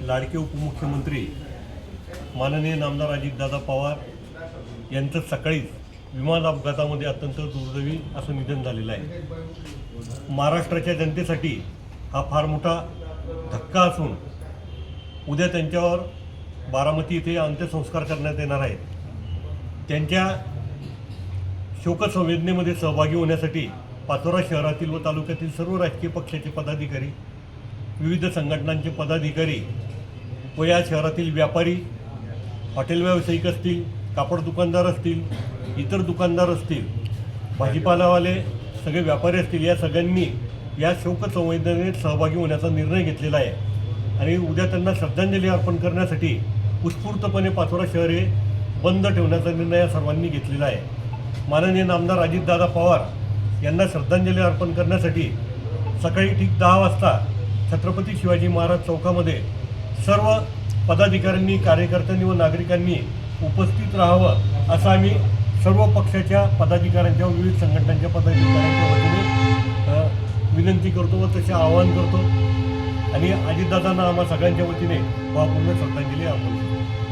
लाडके उपमुख्यमंत्री माननीय नामदार अजितदादा पवार यांचं सकाळीच विमान अपघातामध्ये अत्यंत दुर्दैवी असं निधन झालेलं आहे। महाराष्ट्राच्या जनतेसाठी हा फार मोठा धक्का असून उद्या त्यांच्यावर बारामती येथे अंत्यसंस्कार करण्यात येणार आहेत। त्यांच्या शोकसंवेदनेमध्ये सहभागी होण्यासाठी पाचोरा शहरातील व तालुक्यातील सर्व राजकीय पक्षाचे पदाधिकारी, विविध संघटनांचे पदाधिकारी व या शहरातील व्यापारी, हॉटेल व्यावसायिक असतील, कापड दुकानदार असतील, इतर दुकानदार असतील, भाजीपालावाले सगळे व्यापारी असतील, या सगळ्यांनी या शोकसंवेदनेत सहभागी होण्याचा निर्णय घेतलेला आहे। आणि उद्या त्यांना श्रद्धांजली अर्पण करण्यासाठी उत्स्फूर्तपणे पाचोरा शहर हे बंद ठेवण्याचा निर्णय या सर्वांनी घेतलेला आहे। माननीय नामदार अजितदादा पवार यांना श्रद्धांजली अर्पण करण्यासाठी सकाळी ठीक 10 वाजता छत्रपती शिवाजी महाराज चौकामध्ये सर्व पदाधिकाऱ्यांनी, कार्यकर्त्यांनी व नागरिकांनी उपस्थित राहावं असं आम्ही सर्व पक्षाच्या पदाधिकाऱ्यांच्या व विविध संघटनांच्या पदाधिकाऱ्यांच्या वतीने विनंती करतो व तसे आवाहन करतो आणि अजितदादांना आम्हा सगळ्यांच्या वतीने भावपूर्ण श्रद्धांजली अर्पण करतो।